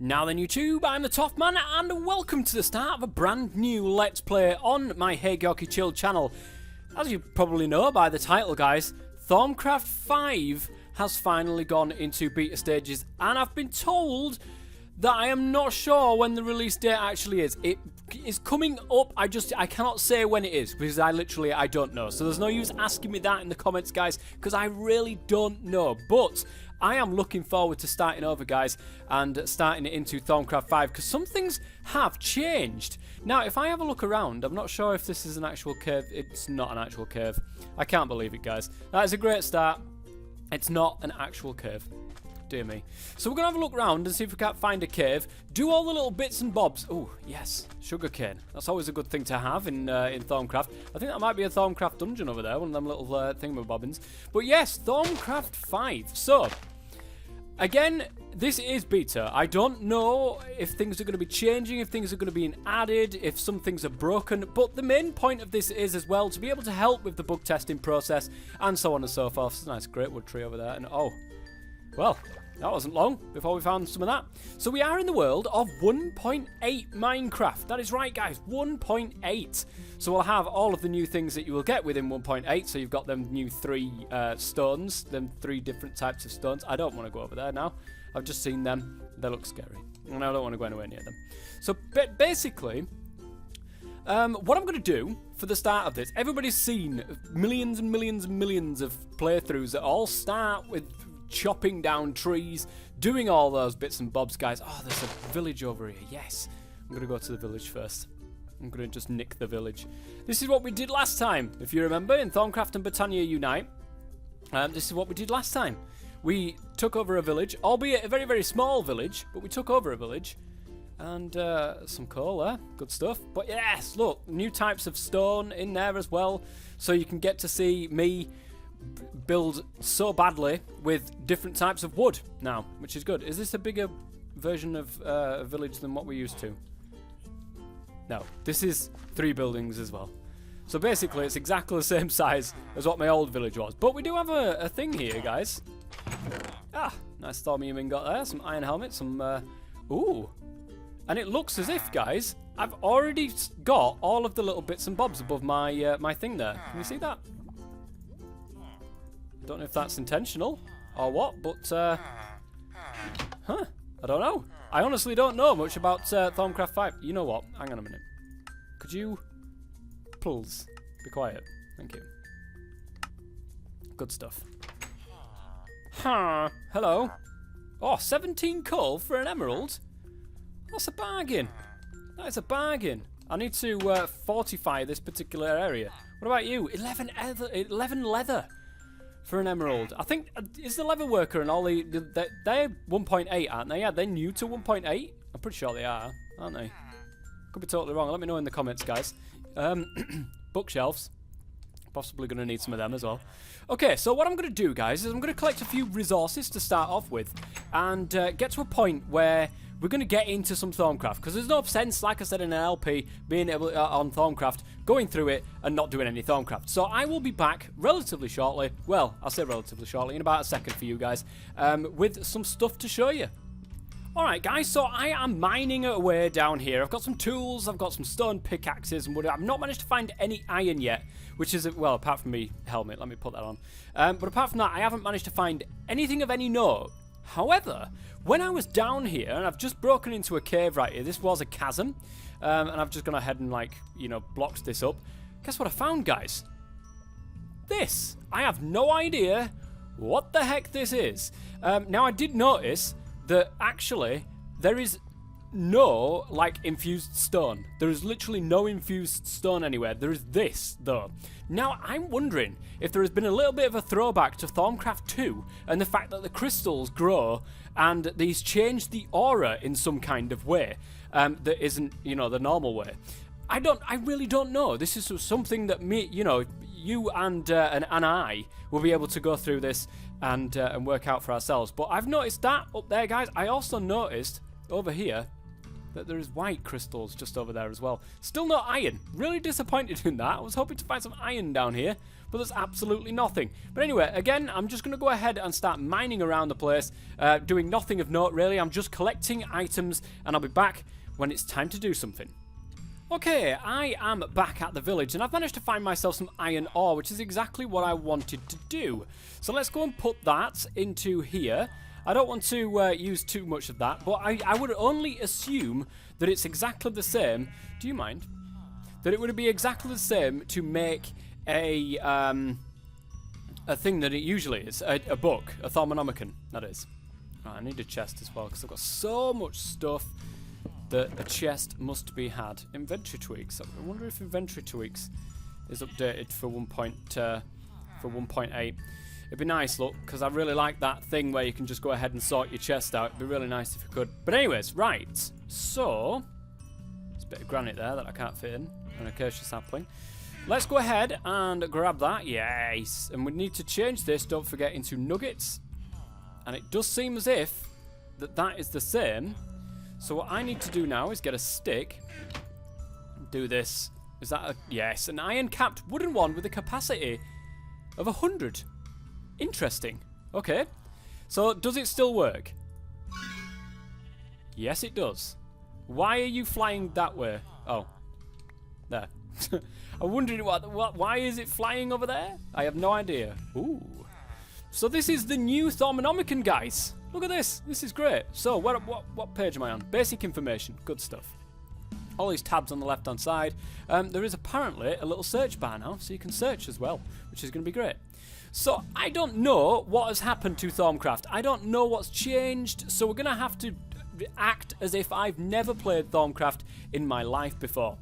Now then YouTube, I'm the TOFF man and welcome to the start of a brand new Let's Play on my HaighyorkieOfficial channel. As you probably know by the title guys, Thaumcraft 5 has finally gone into beta stages and I've been told that I am not sure when the release date actually is. It is coming up, I cannot say when it is because I don't know. So there's no use asking me that in the comments guys because I really don't know. But I am looking forward to starting over guys and starting it into Thaumcraft 5 because some things have changed. Now if I have a look around, I'm not sure if this is an actual cave. It's not an actual cave. I can't believe it guys. That is a great start. It's not an actual cave. Dear me. So we're going to have a look around and see if we can't find a cave. Do all the little bits and bobs. Oh, yes. Sugarcane. That's always a good thing to have in Thaumcraft. I think that might be a Thaumcraft dungeon over there. One of them little thingamabobbins. But yes, Thaumcraft 5. So, again, this is beta. I don't know if things are going to be changing, if things are going to be added, if some things are broken. But the main point of this is as well to be able to help with the bug testing process and so on and so forth. It's a nice great wood tree over there. And oh, well, that wasn't long before we found some of that. So we are in the world of 1.8 Minecraft. That is right, guys, 1.8. So we'll have all of the new things that you will get within 1.8. So you've got them new 3 stones, them 3 different types of stones. I don't want to go over there now. I've just seen them. They look scary. And I don't want to go anywhere near them. So basically, what I'm going to do for the start of this, everybody's seen millions and millions and millions of playthroughs that all start with chopping down trees, doing all those bits and bobs, guys. Oh, there's a village over here. Yes. I'm going to go to the village first. I'm going to just nick the village. This is what we did last time, if you remember, in Thaumcraft and Botania Unite. This is what we did last time. We took over a village, albeit a very, very small village, but we took over a village. And some coal there. Good stuff. But yes, look, new types of stone in there as well. So you can get to see me build so badly with different types of wood now, which is good. Is this a bigger version of a village than what we're used to? No, this is 3 buildings as well. So basically it's exactly the same size as what my old village was. But we do have a thing here, guys. Ah, nice Thermometer got there. Some iron helmet, some... ooh. And it looks as if, guys, I've already got all of the little bits and bobs above my, my thing there. Can you see that? Don't know if that's intentional or what, but, huh, I don't know. I honestly don't know much about Thaumcraft 5. You know what? Hang on a minute. Could you, please, be quiet? Thank you. Good stuff. Huh, hello. Oh, 17 coal for an emerald? That's a bargain. That is a bargain. I need to fortify this particular area. What about you? 11 leather. For an emerald. I think, is the leather worker and all they're 1.8, aren't they? Yeah, they're new to 1.8. I'm pretty sure they are, aren't they? Could be totally wrong. Let me know in the comments, guys. Bookshelves. Possibly going to need some of them as well. Okay, so what I'm going to do, guys, is I'm going to collect a few resources to start off with and get to a point where we're going to get into some Thaumcraft because there's no sense, like I said in an LP, being able on Thaumcraft, going through it and not doing any Thaumcraft. So I will be back relatively shortly. Well, I'll say relatively shortly, in about a second for you guys, with some stuff to show you. Alright guys, so I am mining away down here. I've got some tools, I've got some stone pickaxes and wood. I've not managed to find any iron yet, which is, well, apart from me helmet, let me put that on. But apart from that, I haven't managed to find anything of any note. However, when I was down here, and I've just broken into a cave right here, this was a chasm, and I've just gone ahead and, like, you know, blocked this up. Guess what I found, guys? This. I have no idea what the heck this is. Now, I did notice that, actually, there is no, like, infused stone. There is literally no infused stone anywhere. There is this, though. Now, I'm wondering if there has been a little bit of a throwback to Thaumcraft 2 and the fact that the crystals grow and these change the aura in some kind of way that isn't, you know, the normal way. I really don't know. This is something that me, you know, you and I will be able to go through this and work out for ourselves. But I've noticed that up there, guys. I also noticed over here that there is white crystals just over there as well. Still no iron. Really disappointed in that. I was hoping to find some iron down here, but there's absolutely nothing. But anyway, again, I'm just going to go ahead and start mining around the place, doing nothing of note really. I'm just collecting items, and I'll be back when it's time to do something. Okay, I am back at the village, and I've managed to find myself some iron ore, which is exactly what I wanted to do. So let's go and put that into here. I don't want to use too much of that, but I would only assume that it's exactly the same. Do you mind? That it would be exactly the same to make a thing that it usually is. A book. A Thermometer, that is. Right, I need a chest as well, because I've got so much stuff that a chest must be had. Inventory tweaks. I wonder if inventory tweaks is updated for 1.8. It'd be nice, look, because I really like that thing where you can just go ahead and sort your chest out. It'd be really nice if you could. But anyways, right. So, there's a bit of granite there that I can't fit in. An acacia sapling. Let's go ahead and grab that. Yes. And we need to change this, don't forget, into nuggets. And it does seem as if that is the same. So what I need to do now is get a stick. Do this. Is that a... Yes, an iron-capped wooden one with a capacity of 100. Interesting. Okay. So, does it still work? Yes, it does. Why are you flying that way? Oh. There. I'm wondering why is it flying over there? I have no idea. Ooh. So this is the new Thermometer, guys. Look at this. This is great. So, what page am I on? Basic information. Good stuff. All these tabs on the left-hand side. There is apparently a little search bar now, so you can search as well, which is going to be great. So, I don't know what has happened to Thaumcraft. I don't know what's changed, so we're going to have to act as if I've never played Thaumcraft in my life before.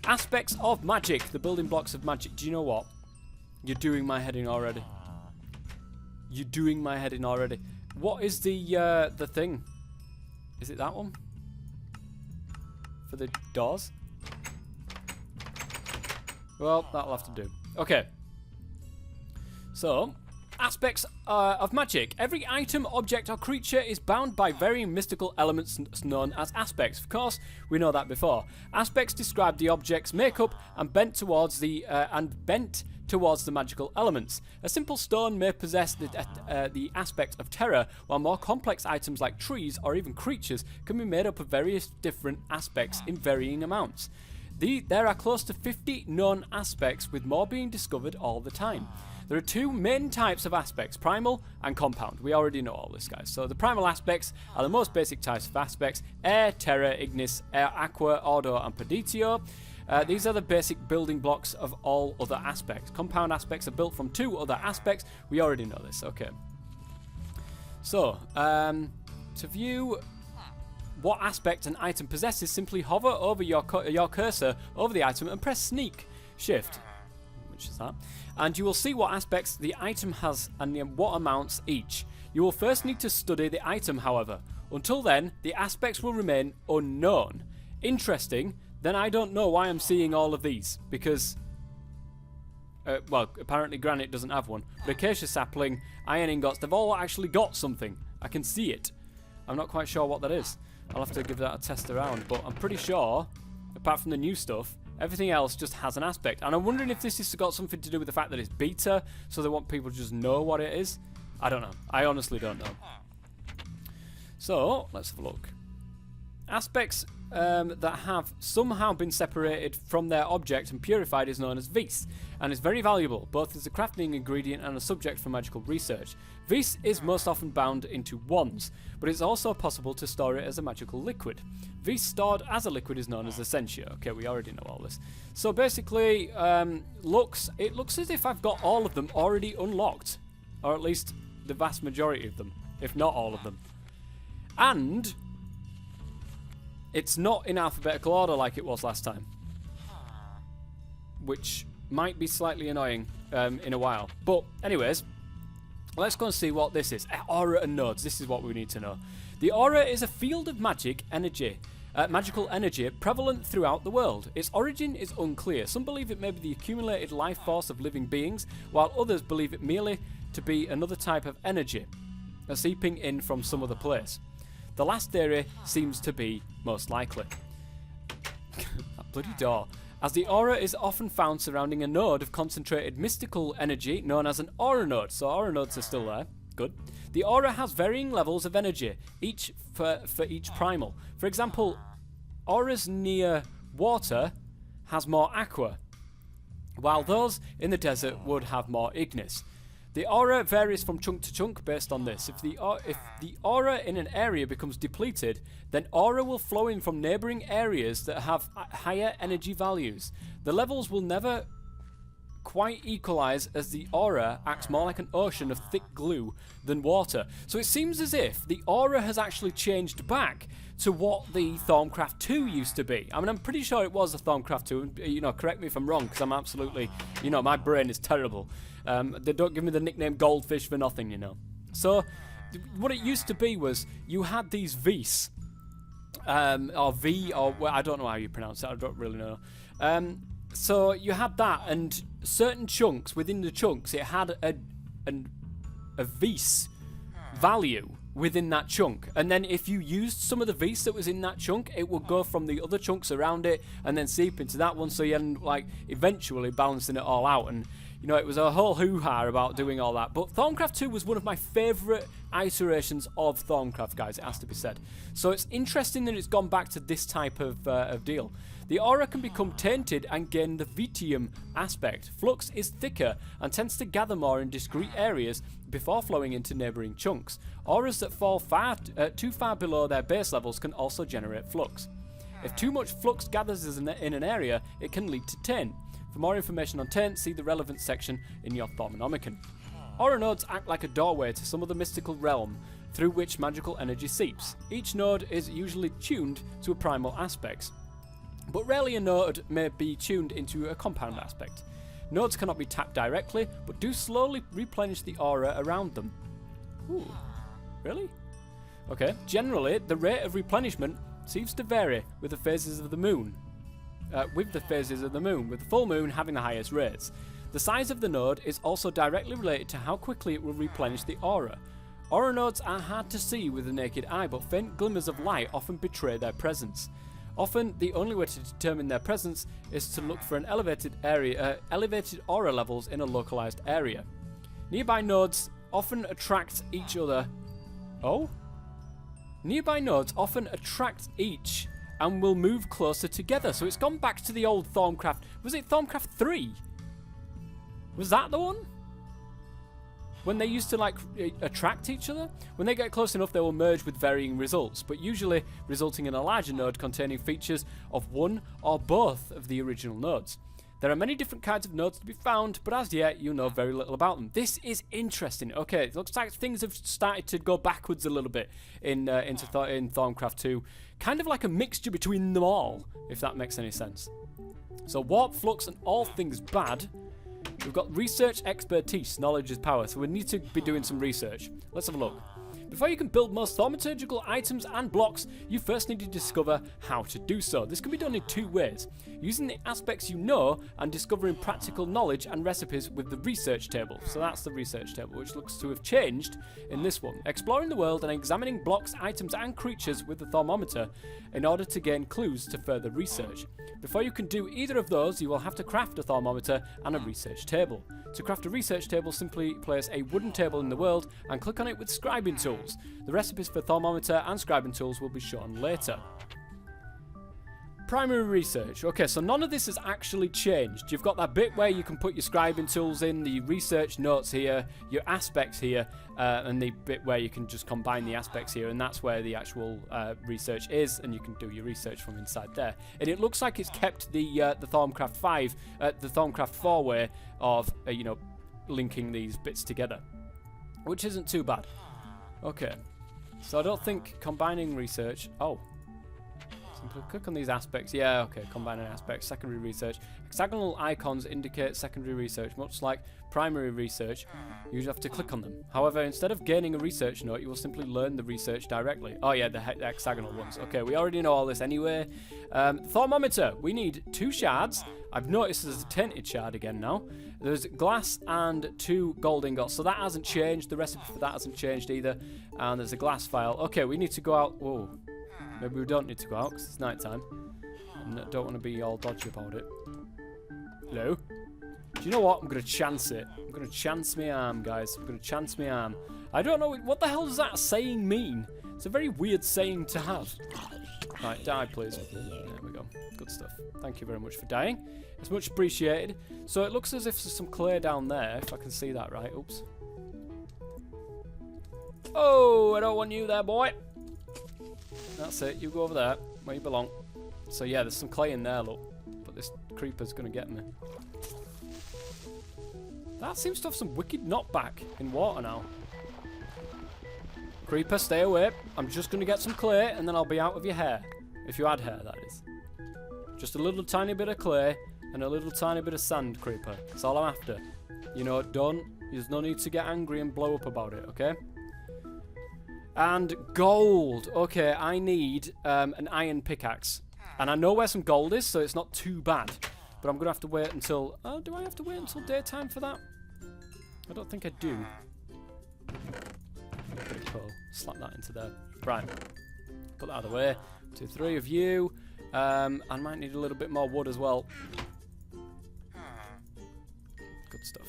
Aspects of magic, the building blocks of magic. Do you know what? You're doing my head in already. You're doing my head in already. What is the thing? Is it that one? For the doors? Well, that'll have to do. Okay. So, aspects of magic. Every item, object, or creature is bound by varying mystical elements known as aspects. Of course, we know that before. Aspects describe the object's makeup and bent towards the magical elements. A simple stone may possess the aspect of terror, while more complex items like trees or even creatures can be made up of various different aspects in varying amounts. There are close to 50 known aspects, with more being discovered all the time. There are two main types of aspects, primal and compound. We already know all this, guys. So the primal aspects are the most basic types of aspects: air, terra, ignis, air, aqua, ordo, and peditio. These are the basic building blocks of all other aspects. Compound aspects are built from two other aspects. We already know this. Okay. So, to view what aspect an item possesses, simply hover over your cursor over the item and press Sneak Shift, which is that, and you will see what aspects the item has and what amounts each. You will first need to study the item, however. Until then, the aspects will remain unknown. Interesting. Then I don't know why I'm seeing all of these, because, well, apparently granite doesn't have one. But acacia sapling, iron ingots, they've all actually got something. I can see it. I'm not quite sure what that is. I'll have to give that a test around, but I'm pretty sure, apart from the new stuff, everything else just has an aspect. And I'm wondering if this has got something to do with the fact that it's beta, so they want people to just know what it is. I don't know. I honestly don't know. So, let's have a look. Aspects that have somehow been separated from their object and purified is known as vis, and is very valuable, both as a crafting ingredient and a subject for magical research. Vis is most often bound into wands, but it's also possible to store it as a magical liquid. Vis stored as a liquid is known as essentia. Okay, we already know all this. So basically, it looks as if I've got all of them already unlocked, or at least the vast majority of them, if not all of them. And it's not in alphabetical order like it was last time, which might be slightly annoying in a while. But anyways, let's go and see what this is. Aura and nodes. This is what we need to know. The aura is a field of magic energy, magical energy prevalent throughout the world. Its origin is unclear. Some believe it may be the accumulated life force of living beings, while others believe it merely to be another type of energy, seeping in from some other place. The last theory seems to be most likely. That bloody door. As the aura is often found surrounding a node of concentrated mystical energy known as an aura node. So aura nodes are still there. Good. The aura has varying levels of energy, each for each primal. For example, auras near water has more aqua, while those in the desert would have more ignis. The aura varies from chunk to chunk based on this. If the aura in an area becomes depleted, then aura will flow in from neighbouring areas that have higher energy values. The levels will never quite equalise, as the aura acts more like an ocean of thick glue than water. So it seems as if the aura has actually changed back to what the Thaumcraft 2 used to be. I mean, I'm pretty sure it was a Thaumcraft 2, you know, correct me if I'm wrong, because I'm absolutely, you know, my brain is terrible. They don't give me the nickname Goldfish for nothing, you know. So, what it used to be was, you had these V's, or V, or, well, I don't know how you pronounce it, I don't really know. So, you had that, and certain chunks, within the chunks, it had a V's value within that chunk, and then if you used some of the V's that was in that chunk, it would go from the other chunks around it and then seep into that one, so you end like eventually balancing it all out. And you know, it was a whole hoo-ha about doing all that. But Thaumcraft 2 was one of my favourite iterations of Thaumcraft, guys, it has to be said. So it's interesting that it's gone back to this type of deal. The aura can become tainted and gain the Vitium aspect. Flux is thicker and tends to gather more in discrete areas before flowing into neighbouring chunks. Auras that fall too far below their base levels can also generate flux. If too much flux gathers in an area, it can lead to taint. For more information on taint, see the relevant section in your Thermometer. Aura nodes act like a doorway to some of the mystical realm through which magical energy seeps. Each node is usually tuned to a primal aspect, but rarely a node may be tuned into a compound aspect. Nodes cannot be tapped directly, but do slowly replenish the aura around them. Ooh, really? Okay, generally, the rate of replenishment seems to vary with the phases of the moon. With the full moon having the highest rates. The size of the node is also directly related to how quickly it will replenish the aura. Aura nodes are hard to see with the naked eye, but faint glimmers of light often betray their presence. Often, the only way to determine their presence is to look for an elevated aura levels in a localized area. Nearby nodes often attract each other. Oh? Nearby nodes often attract each and will move closer together. So it's gone back to the old Thaumcraft. Was it Thaumcraft 3? Was that the one? When they used to like attract each other? When they get close enough, they will merge with varying results, but usually resulting in a larger node containing features of one or both of the original nodes. There are many different kinds of nodes to be found, but as yet you know very little about them. This is interesting. Okay, it looks like things have started to go backwards a little bit in Thaumcraft 2. Kind of like a mixture between them all, if that makes any sense. So warp, flux, and all things bad. We've got research expertise, knowledge is power, so we need to be doing some research. Let's have a look. Before you can build most thaumaturgical items and blocks, you first need to discover how to do so. This can be done in two ways: using the aspects you know and discovering practical knowledge and recipes with the research table. So that's the research table, which looks to have changed in this one. Exploring the world and examining blocks, items and creatures with the Thermometer in order to gain clues to further research. Before you can do either of those, you will have to craft a Thermometer and a research table. To craft a research table, simply place a wooden table in the world and click on it with scribing tools. The recipes for Thermometer and scribing tools will be shown later. Primary research. Okay, so none of this has actually changed. You've got that bit where you can put your scribing tools in, the research notes here, your aspects here, and the bit where you can just combine the aspects here, and that's where the actual research is, and you can do your research from inside there. And it looks like it's kept the Thaumcraft 5, the Thaumcraft 4 way of you know, linking these bits together, which isn't too bad. Okay, so I don't think combining research. Oh. Simply click on these aspects. Yeah, okay, combining aspects, secondary research. Hexagonal icons indicate secondary research, much like primary research. You have to click on them. However, instead of gaining a research note, you will simply learn the research directly. Oh yeah, the hexagonal ones. Okay, we already know all this anyway. Thermometer. We need 2 shards. I've noticed there's a tainted shard again now. There's glass and 2 gold ingots, so that hasn't changed. The recipe for that hasn't changed either. And there's a glass file. Okay, we need to go out. Whoa. Maybe we don't need to go out because it's night time. And I don't want to be all dodgy about it. Hello? Do you know what? I'm going to chance it. I'm going to chance my arm, guys. I'm going to chance my arm. I don't know. What the hell does that saying mean? It's a very weird saying to have. Right, die, please. There we go. Good stuff. Thank you very much for dying. It's much appreciated. So it looks as if there's some clay down there, if I can see that right. Oops. Oh, I don't want you there, boy. That's it. You go over there, where you belong. So yeah, there's some clay in there, look. But this creeper's going to get me. That seems to have some wicked knockback in water now. Creeper, stay away. I'm just going to get some clay, and then I'll be out of your hair. If you had hair, that is. Just a little tiny bit of clay, and a little tiny bit of sand, creeper. That's all I'm after. You know, there's no need to get angry and blow up about it, okay? And gold. Okay, I need an iron pickaxe. And I know where some gold is, so it's not too bad. But I'm going to have to wait until... Oh, do I have to wait until daytime for that? I don't think I do. Pretty cool. Slap that into there. Right. Put that out of the way. 2, 3 of you. I might need a little bit more wood as well. Good stuff.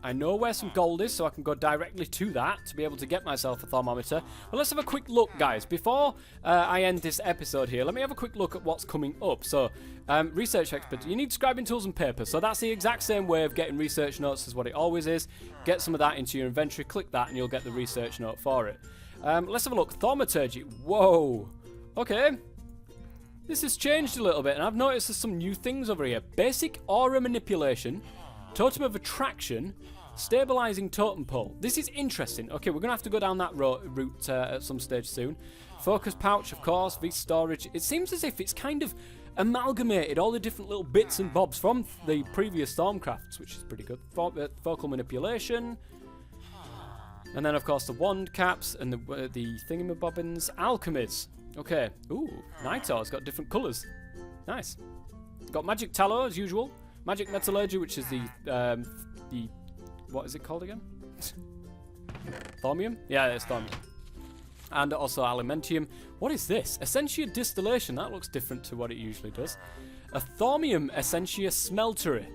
I know where some gold is, so I can go directly to that to be able to get myself a thermometer. Well, let's have a quick look, guys. Before I end this episode here, let me have a quick look at what's coming up. So, research expert. You need scribing tools and paper. So that's the exact same way of getting research notes as what it always is. Get some of that into your inventory. Click that, and you'll get the research note for it. Let's have a look. Thaumaturgy. Whoa. Okay. This has changed a little bit, and I've noticed there's some new things over here. Basic aura manipulation. Totem of attraction. Stabilizing totem pole. This is interesting. Okay, we're going to have to go down that route at some stage soon. Focus pouch, of course. V storage. It seems as if it's kind of amalgamated all the different little bits and bobs from the previous Thaumcrafts, which is pretty good. Focal manipulation. And then, of course, the wand caps and the thingamabobbins. Alchemies. Okay. Ooh, Nitor's got different colours. Nice. Got magic tallow, as usual. Magic metallurgy, which is the what is it called again? Thaumium? Yeah, it's thaumium. And also alimentium. What is this? Essentia distillation. That looks different to what it usually does. A thaumium essentia smelter.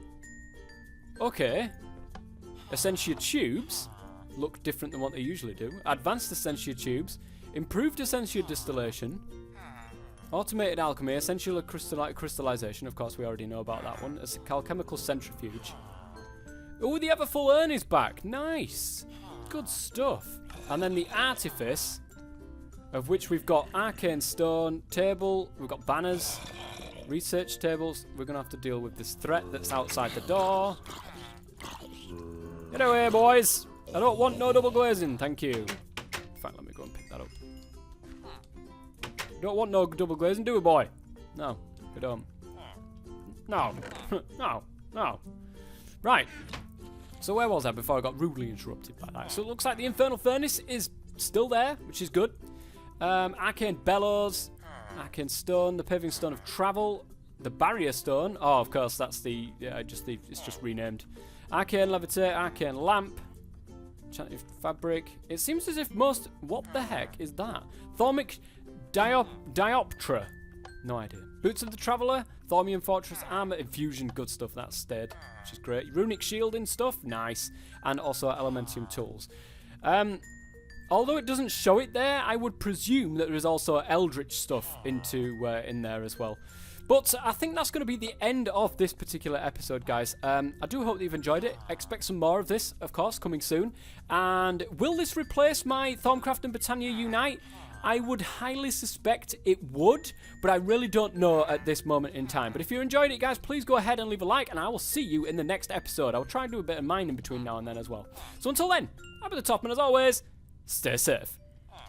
Okay. Essentia tubes look different than what they usually do. Advanced essentia tubes. Improved essentia distillation. Automated alchemy. Essential crystallization. Of course, we already know about that one. It's a alchemical centrifuge. Oh, the ever full urn is back. Nice. Good stuff. And then the Artifice, of which we've got arcane stone, table, we've got banners, research tables. We're going to have to deal with this threat that's outside the door. Get away, boys. I don't want no double glazing. Thank you. In fact, let me go and pick that up. Don't want no double glazing, do we, boy? No, we don't. No. No. No. Right. So where was I before I got rudely interrupted by that? So it looks like the Infernal Furnace is still there, which is good. Arcane Bellows, Arcane Stone, the Paving Stone of Travel, the Barrier Stone. Oh, of course, that's it's just renamed. Arcane Levitate, Arcane Lamp, Enchanted Fabric. It seems as if what the heck is that? Thaumic Dioptra. No idea. Boots of the Traveller, Thaumium Fortress, Armor, Infusion, good stuff, that's stayed, which is great. Runic Shielding stuff, nice. And also Elementium Tools. Although it doesn't show it there, I would presume that there is also Eldritch stuff in there as well. But I think that's going to be the end of this particular episode, guys. I do hope that you've enjoyed it. Expect some more of this, of course, coming soon. And will this replace my Thaumcraft and Botania Unite? I would highly suspect it would, but I really don't know at this moment in time. But if you enjoyed it, guys, please go ahead and leave a like, and I will see you in the next episode. I'll try and do a bit of mining between now and then as well. So until then, I've been the Toffman as always. Stay safe.